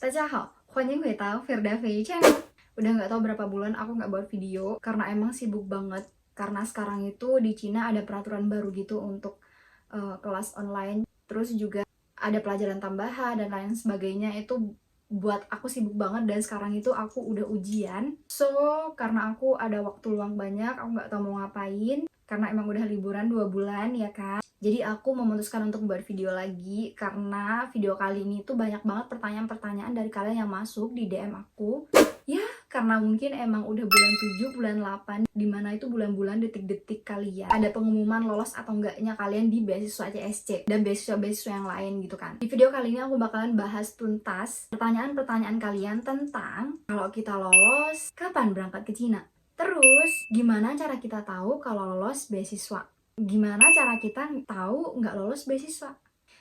大家好，欢迎回到 Firda Fei Channel. Udah nggak tahu berapa bulan aku nggak buat video karena emang sibuk banget. Karena sekarang itu di Cina ada peraturan baru gitu untuk kelas online. Terus juga ada pelajaran tambahan dan lain sebagainya. Itu buat aku sibuk banget dan sekarang itu aku udah ujian. So, karena aku ada waktu luang banyak, aku nggak tahu mau ngapain. Karena emang udah liburan 2 bulan ya kan. Jadi aku memutuskan untuk buat video lagi karena video kali ini tuh banyak banget pertanyaan-pertanyaan dari kalian yang masuk di DM aku. Ya, karena mungkin emang udah bulan 7, bulan 8, dimana itu bulan-bulan detik-detik kalian ada pengumuman lolos atau enggaknya kalian di beasiswa CSC dan beasiswa-beasiswa yang lain gitu kan. Di video kali ini aku bakalan bahas tuntas pertanyaan-pertanyaan kalian tentang kalau kita lolos, kapan berangkat ke Cina? Terus, gimana cara kita tahu kalau lolos beasiswa? Gimana cara kita tahu nggak lolos beasiswa?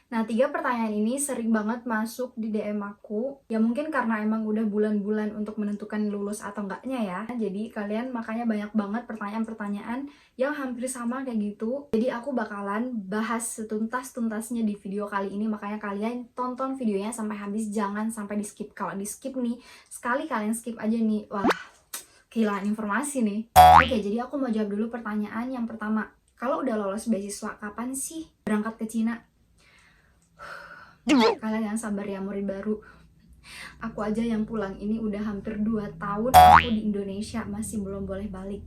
Nah, 3 pertanyaan ini sering banget masuk di DM aku. Ya mungkin karena emang udah bulan-bulan untuk menentukan lulus atau enggaknya ya. Jadi kalian makanya banyak banget pertanyaan-pertanyaan yang hampir sama kayak gitu. Jadi aku bakalan bahas setuntas-tuntasnya di video kali ini. Makanya kalian tonton videonya sampai habis, jangan sampai di skip. Kalau di skip nih, sekali kalian skip aja nih, wah, kehilangan informasi nih. Oke, jadi aku mau jawab dulu pertanyaan yang pertama. Kalau udah lolos beasiswa, kapan sih berangkat ke Cina? Kalian yang sabar ya, murid baru. Aku aja yang pulang ini udah hampir 2 tahun aku di Indonesia masih belum boleh balik.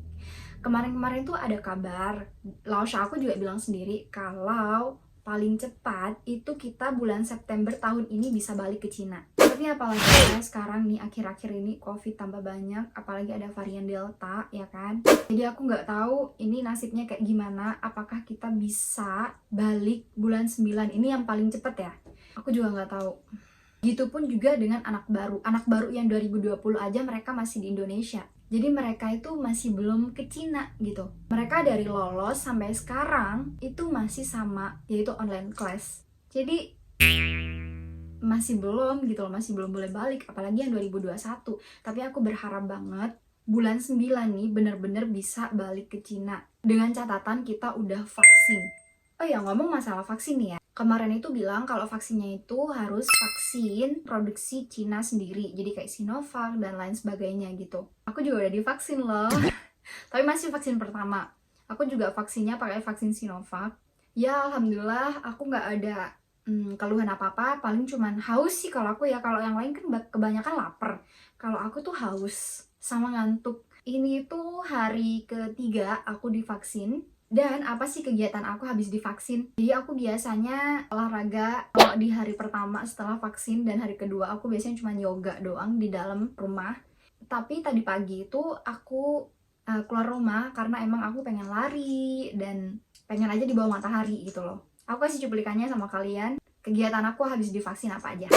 Kemarin-kemarin tuh ada kabar, Laosha aku juga bilang sendiri kalau paling cepat itu kita bulan September tahun ini bisa balik ke Cina. Tapi apalagi ya sekarang nih akhir-akhir ini COVID tambah banyak, apalagi ada varian Delta ya kan. Jadi aku nggak tahu ini nasibnya kayak gimana, apakah kita bisa balik bulan 9 ini yang paling cepet ya. Aku juga nggak tahu. Gitupun juga dengan anak baru yang 2020 aja mereka masih di Indonesia. Jadi mereka itu masih belum ke Cina gitu. Mereka dari lolos sampai sekarang itu masih sama, yaitu online class. Jadi masih belum gitu loh, masih belum boleh balik, apalagi yang 2021. Tapi aku berharap banget bulan 9 nih bener-bener bisa balik ke Cina dengan catatan kita udah vaksin. Oh ya, ngomong masalah vaksin nih ya, kemarin itu bilang kalau vaksinnya itu harus vaksin produksi Cina sendiri, jadi kayak Sinovac dan lain sebagainya gitu. Aku juga udah divaksin loh tapi masih vaksin pertama. Aku juga vaksinnya pakai vaksin Sinovac. Ya alhamdulillah aku nggak ada keluhan apa-apa, paling cuman haus sih kalau aku ya. Kalau yang lain kan kebanyakan lapar, kalau aku tuh haus sama ngantuk. Ini tuh hari ketiga aku divaksin. Dan apa sih kegiatan aku habis divaksin? Jadi aku biasanya olahraga kalau di hari pertama setelah vaksin, dan hari kedua aku biasanya cuma yoga doang di dalam rumah. Tapi tadi pagi itu aku keluar rumah karena emang aku pengen lari dan pengen aja di bawah matahari gitu loh. Aku kasih cuplikannya sama kalian, kegiatan aku habis divaksin apa aja.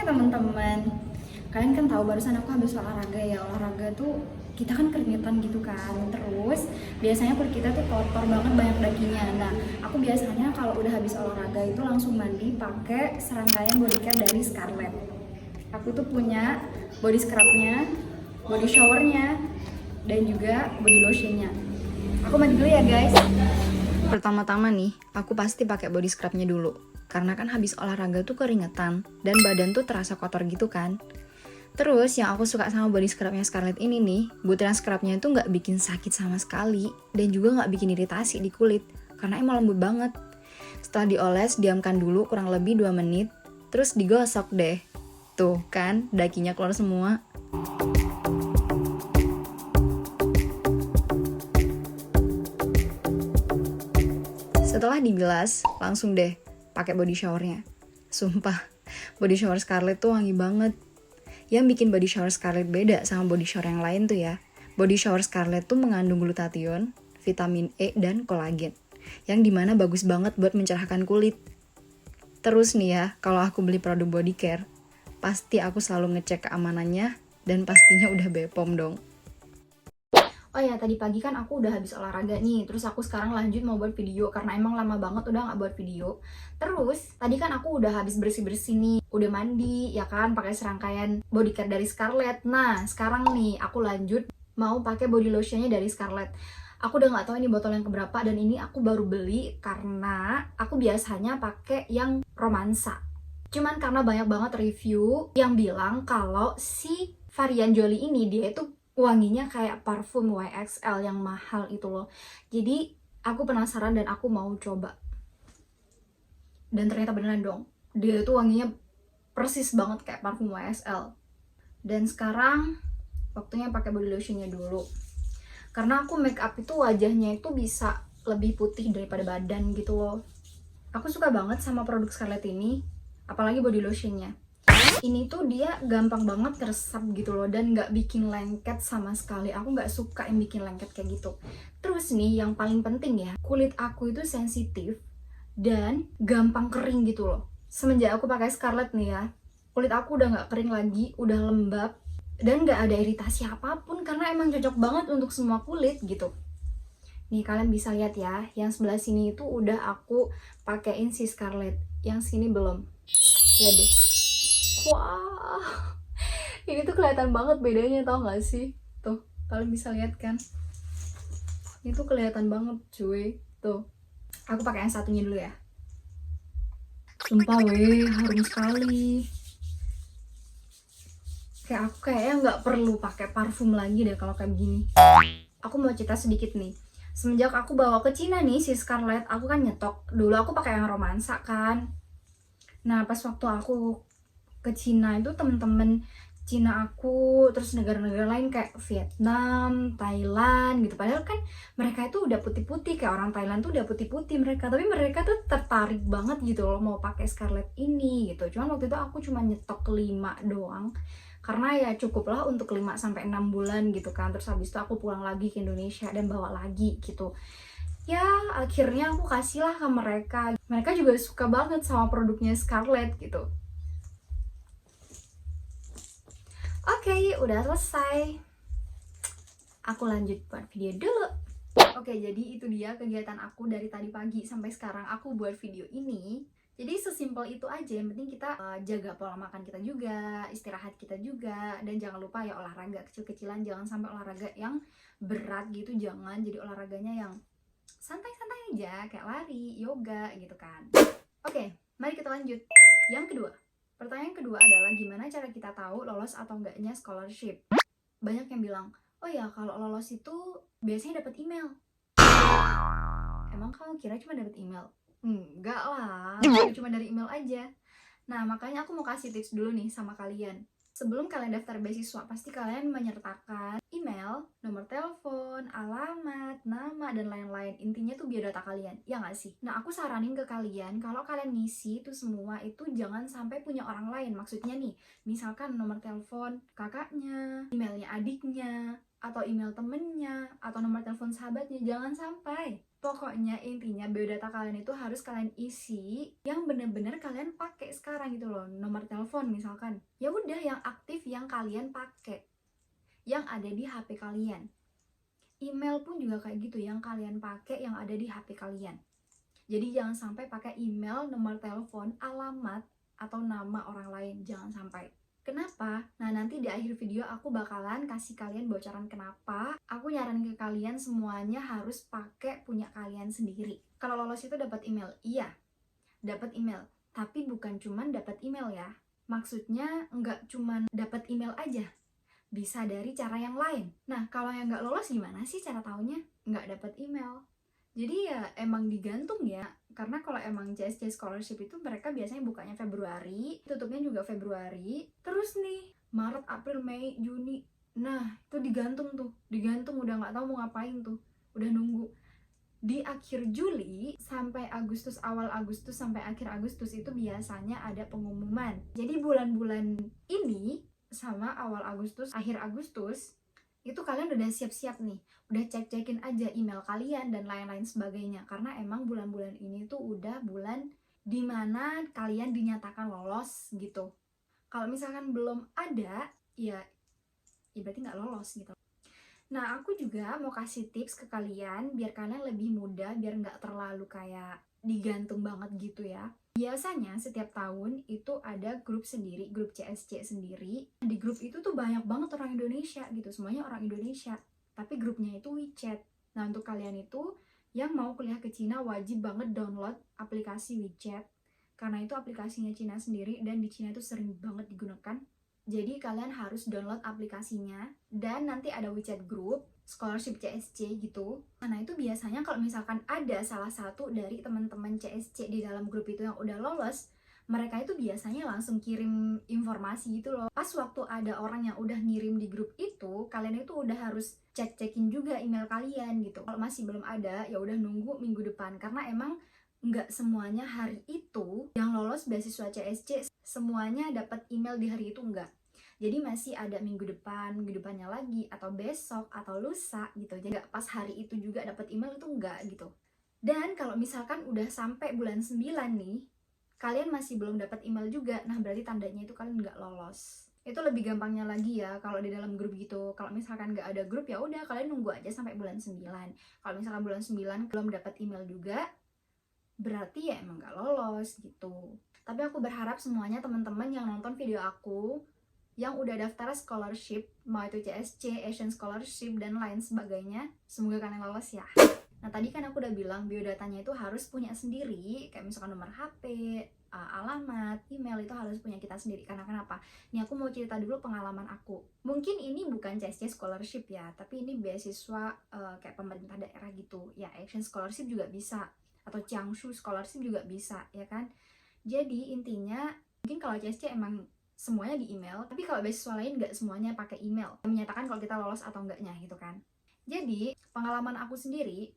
Teman-teman, kalian kan tahu barusan aku habis olahraga ya. Olahraga tuh kita kan keringetan gitu kan, terus biasanya kulit kita tuh kotor banget, banyak dagingnya. Nah, aku biasanya kalau udah habis olahraga itu langsung mandi pakai serangkaian body care dari Scarlett. Aku tuh punya body scrubnya, body showernya, dan juga body lotionnya. Aku mandi dulu ya guys. Pertama-tama nih, aku pasti pakai body scrubnya dulu. Karena kan habis olahraga tuh keringetan dan badan tuh terasa kotor gitu kan. Terus yang aku suka sama body scrubnya Scarlett ini nih, butiran scrubnya itu nggak bikin sakit sama sekali dan juga nggak bikin iritasi di kulit karena emang lembut banget. Setelah dioles, diamkan dulu kurang lebih 2 menit, terus digosok deh. Tuh kan, dakinya keluar semua. Setelah dibilas, langsung deh pakai body showernya. Sumpah, body shower Scarlett tuh wangi banget. Yang bikin body shower Scarlett beda sama body shower yang lain tuh ya, body shower Scarlett tuh mengandung glutathione, vitamin E, dan kolagen, yang dimana bagus banget buat mencerahkan kulit. Terus nih ya, kalau aku beli produk body care, pasti aku selalu ngecek keamanannya dan pastinya udah BPOM dong. Oh ya, tadi pagi kan aku udah habis olahraga nih, terus aku sekarang lanjut mau buat video karena emang lama banget udah nggak buat video. Terus tadi kan aku udah habis bersih-bersih nih, udah mandi ya kan, pakai serangkaian body care dari Scarlett. Nah sekarang nih aku lanjut mau pakai body lotionnya dari Scarlett. Aku udah nggak tahu ini botol yang keberapa, dan ini aku baru beli karena aku biasanya pakai yang romansa. Cuman karena banyak banget review yang bilang kalau si varian Jolie ini dia itu wanginya kayak parfum YXL yang mahal itu loh. Jadi aku penasaran dan aku mau coba. Dan ternyata beneran dong, dia itu wanginya persis banget kayak parfum YSL. Dan sekarang waktunya pakai body lotionnya dulu. Karena aku make up itu wajahnya itu bisa lebih putih daripada badan gitu loh. Aku suka banget sama produk Scarlett ini, apalagi body lotionnya. Ini tuh dia gampang banget keresap gitu loh, dan nggak bikin lengket sama sekali. Aku nggak suka yang bikin lengket kayak gitu. Terus nih yang paling penting ya, kulit aku itu sensitif dan gampang kering gitu loh. Semenjak aku pakai Scarlett nih ya, kulit aku udah nggak kering lagi, udah lembab, dan nggak ada iritasi apapun karena emang cocok banget untuk semua kulit gitu. Nih kalian bisa lihat ya, yang sebelah sini itu udah aku pakein si Scarlett, yang sini belum. Lihat deh. Wah, ini tuh kelihatan banget bedanya, tau gak sih? Tuh, kalian bisa lihat kan? Ini tuh kelihatan banget cuy. Tuh, aku pakai yang satunya dulu ya. Sumpah weh, harum sekali. Kayak aku kayaknya nggak perlu pakai parfum lagi deh kalau kayak begini. Aku mau cerita sedikit nih. Semenjak aku bawa ke Cina nih si Scarlett, aku kan nyetok. Dulu aku pakai yang romansa kan. Nah, pas waktu aku ke Cina itu temen-temen Cina aku, terus negara-negara lain kayak Vietnam, Thailand gitu. Padahal kan mereka itu udah putih-putih, kayak orang Thailand tuh udah putih-putih mereka. Tapi mereka tuh tertarik banget gitu loh mau pakai Scarlett ini gitu. Cuman waktu itu aku cuma nyetok 5 doang. Karena ya cukup lah untuk 5-6 bulan gitu kan. Terus habis itu aku pulang lagi ke Indonesia dan bawa lagi gitu. Ya akhirnya aku kasih lah ke mereka. Mereka juga suka banget sama produknya Scarlett gitu. Oke, udah selesai. Aku lanjut buat video dulu. Oke, jadi itu dia kegiatan aku dari tadi pagi sampai sekarang aku buat video ini. Jadi sesimpel itu aja, yang penting kita jaga pola makan kita juga, istirahat kita juga, dan jangan lupa ya olahraga kecil-kecilan, jangan sampai olahraga yang berat gitu, jangan. Jadi olahraganya yang santai-santai aja, kayak lari, yoga gitu kan. Oke, mari kita lanjut. Yang kedua, pertanyaan kedua adalah gimana cara kita tahu lolos atau enggaknya scholarship. Banyak yang bilang, oh ya kalau lolos itu biasanya dapat email. Emang kamu kira cuma dapat email? Enggak lah, cuma dari email aja. Nah makanya aku mau kasih tips dulu nih sama kalian. Sebelum kalian daftar beasiswa, pasti kalian menyertakan email, nomor telepon, alamat, nama, dan lain-lain. Intinya tuh biodata kalian, ya nggak sih? Nah, aku saranin ke kalian, kalau kalian ngisi itu semua, itu jangan sampai punya orang lain. Maksudnya nih, misalkan nomor telepon kakaknya, emailnya adiknya, atau email temennya, atau nomor telepon sahabatnya, jangan sampai. Pokoknya intinya biodata kalian itu harus kalian isi yang bener-bener kalian pakai sekarang gitu loh. Nomor telepon misalkan, ya udah yang aktif yang kalian pakai, yang ada di HP kalian. Email pun juga kayak gitu, yang kalian pakai yang ada di HP kalian. Jadi jangan sampai pakai email, nomor telepon, alamat, atau nama orang lain, jangan sampai. Kenapa? Nah nanti di akhir video aku bakalan kasih kalian bocoran kenapa. Aku nyaranin ke kalian semuanya harus pakai punya kalian sendiri. Kalau lolos itu dapat email, iya, dapat email. Tapi bukan cuman dapat email ya. Maksudnya nggak cuman dapat email aja, bisa dari cara yang lain. Nah kalau yang nggak lolos gimana sih cara taunya? Nggak dapat email. Jadi ya emang digantung ya, karena kalau emang CSC scholarship itu mereka biasanya bukanya Februari, tutupnya juga Februari, terus nih Maret, April, Mei, Juni, nah itu digantung tuh, digantung udah nggak tahu mau ngapain tuh, udah nunggu. Di akhir Juli sampai Agustus, awal Agustus sampai akhir Agustus itu biasanya ada pengumuman. Jadi bulan-bulan ini sama awal Agustus, akhir Agustus, itu kalian udah siap-siap nih, udah cek-cekin aja email kalian dan lain-lain sebagainya, karena emang bulan-bulan ini tuh udah bulan dimana kalian dinyatakan lolos gitu. Kalau misalkan belum ada, ya berarti nggak lolos gitu. Nah, aku juga mau kasih tips ke kalian biar kalian lebih mudah, biar nggak terlalu kayak digantung banget gitu ya. Biasanya setiap tahun itu ada grup sendiri, grup CSC sendiri. Di grup itu tuh banyak banget orang Indonesia gitu, semuanya orang Indonesia. Tapi grupnya itu WeChat. Nah, untuk kalian itu yang mau kuliah ke Cina wajib banget download aplikasi WeChat. Karena itu aplikasinya Cina sendiri dan di Cina itu sering banget digunakan. Jadi kalian harus download aplikasinya dan nanti ada WeChat group, scholarship CSC gitu. Nah itu biasanya kalau misalkan ada salah satu dari teman-teman CSC di dalam grup itu yang udah lolos, mereka itu biasanya langsung kirim informasi gitu loh. Pas waktu ada orang yang udah ngirim di grup itu, kalian itu udah harus cek-cekin juga email kalian gitu. Kalau masih belum ada, ya udah nunggu minggu depan karena emang nggak semuanya hari itu yang lolos beasiswa CSC semuanya dapat email di hari itu, enggak. Jadi masih ada minggu depannya lagi, atau besok, atau lusa gitu. Jadi nggak pas hari itu juga dapat email itu, enggak gitu. Dan kalau misalkan udah sampai bulan 9 nih, kalian masih belum dapat email juga, nah berarti tandanya itu kalian nggak lolos. Itu lebih gampangnya lagi ya kalau di dalam grup gitu. Kalau misalkan nggak ada grup, ya udah kalian nunggu aja sampai bulan 9. Kalau misalkan bulan 9 belum dapat email juga, berarti ya emang gak lolos gitu. Tapi aku berharap semuanya teman-teman yang nonton video aku yang udah daftar scholarship, mau itu CSC, Asian Scholarship, dan lain sebagainya, semoga kalian lolos ya. Nah tadi kan aku udah bilang biodatanya itu harus punya sendiri, kayak misalkan nomor HP, alamat, email itu harus punya kita sendiri. Karena kenapa? Nih aku mau cerita dulu pengalaman aku. Mungkin ini bukan CSC Scholarship ya, tapi ini beasiswa kayak pemerintah daerah gitu. Ya Asian Scholarship juga bisa, atau Jiangsu Scholarship juga bisa, ya kan? Jadi intinya, mungkin kalau CSC emang semuanya di email, tapi kalau beasiswa lain nggak semuanya pakai email, menyatakan kalau kita lolos atau enggaknya gitu kan. Jadi pengalaman aku sendiri,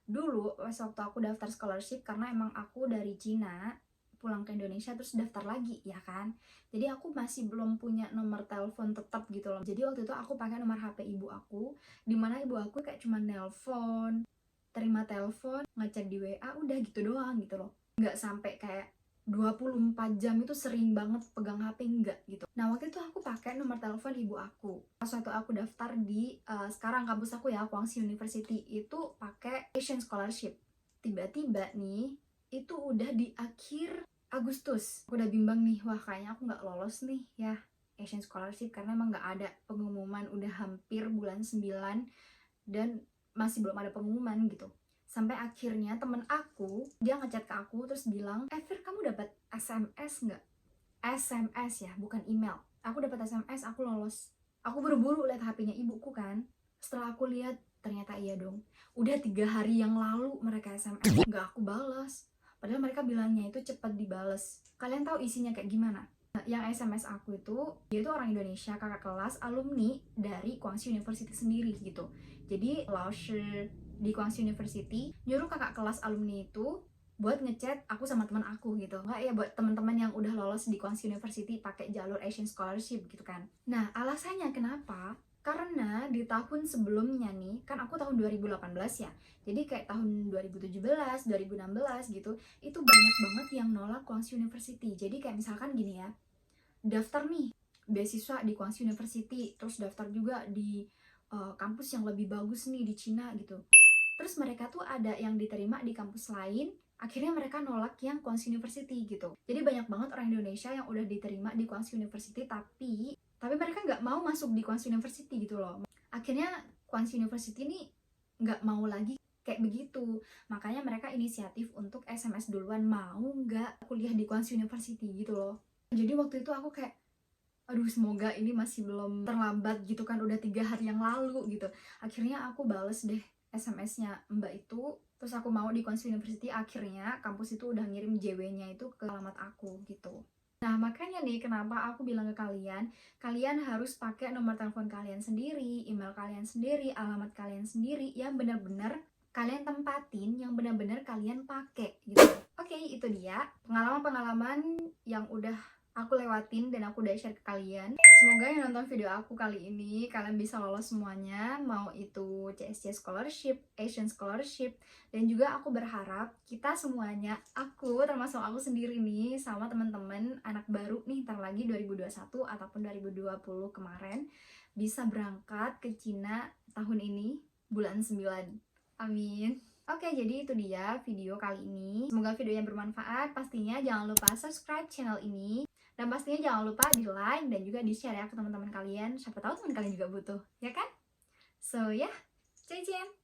dulu waktu aku daftar scholarship, karena emang aku dari Cina pulang ke Indonesia terus daftar lagi ya kan, jadi aku masih belum punya nomor telepon tetap gitu loh. Jadi waktu itu aku pakai nomor HP ibu aku, dimana ibu aku kayak cuma nelpon, terima telepon, ngecek di WA, udah gitu doang gitu loh. Nggak sampai kayak 24 jam itu sering banget pegang HP, enggak gitu. Nah waktu itu aku pakai nomor telepon ibu aku. Pas waktu aku daftar di sekarang kampus aku ya, Guangxi University, itu pakai Asian Scholarship. Tiba-tiba nih, itu udah di akhir Agustus. Aku udah bimbang nih, wah kayaknya aku nggak lolos nih ya Asian Scholarship, karena emang nggak ada pengumuman, udah hampir bulan 9 dan masih belum ada pengumuman gitu. Sampai akhirnya temen aku, dia ngechat ke aku terus bilang, Fir kamu dapat SMS nggak? SMS ya, bukan email. Aku dapat SMS, aku lolos. Aku buru-buru lihat HP-nya ibuku kan. Setelah aku lihat, ternyata iya dong. Udah 3 hari yang lalu mereka SMS, nggak aku balas. Padahal mereka bilangnya itu cepat dibales. Kalian tahu isinya kayak gimana? Yang SMS aku itu, dia itu orang Indonesia, kakak kelas, alumni dari Guangxi University sendiri gitu. Jadi, Laoshi di Guangxi University nyuruh kakak kelas alumni itu buat ngechat aku sama teman aku gitu. Nggak ya buat teman-teman yang udah lolos di Guangxi University pakai jalur Asian Scholarship gitu kan. Nah, alasannya kenapa? Karena di tahun sebelumnya nih, kan aku tahun 2018 ya. Jadi kayak tahun 2017, 2016 gitu, itu banyak banget yang nolak Guangxi University. Jadi kayak misalkan gini ya, daftar nih beasiswa di Guangxi University, terus daftar juga di kampus yang lebih bagus nih di Cina gitu. Terus mereka tuh ada yang diterima di kampus lain, akhirnya mereka nolak yang Guangxi University gitu. Jadi banyak banget orang Indonesia yang udah diterima di Guangxi University, tapi mereka nggak mau masuk di Guangxi University gitu loh. Akhirnya Guangxi University ini nggak mau lagi kayak begitu. Makanya mereka inisiatif untuk SMS duluan, mau nggak kuliah di Guangxi University gitu loh. Jadi waktu itu aku kayak, aduh semoga ini masih belum terlambat gitu kan, udah 3 hari yang lalu gitu. Akhirnya aku bales deh SMS-nya mbak itu, terus aku mau di Guangxi University. Akhirnya kampus itu udah ngirim JW-nya itu ke alamat aku gitu. Nah makanya nih kenapa aku bilang ke kalian, kalian harus pakai nomor telepon kalian sendiri, email kalian sendiri, alamat kalian sendiri, yang benar-benar kalian tempatin, yang benar-benar kalian pakai gitu. Oke, itu dia pengalaman-pengalaman yang udah aku lewatin dan aku udah share ke kalian. Semoga yang nonton video aku kali ini kalian bisa lolos semuanya, mau itu CSC Scholarship, Asian Scholarship, dan juga aku berharap kita semuanya, aku termasuk aku sendiri nih sama teman-teman anak baru nih, ntar lagi 2021 ataupun 2020 kemarin, bisa berangkat ke Cina tahun ini bulan 9. Amin. Oke, jadi itu dia video kali ini. Semoga videonya bermanfaat. Pastinya jangan lupa subscribe channel ini. Dan pastinya jangan lupa di like dan juga di share ya ke teman-teman kalian. Siapa tahu teman kalian juga butuh, ya kan? So ya, 再见。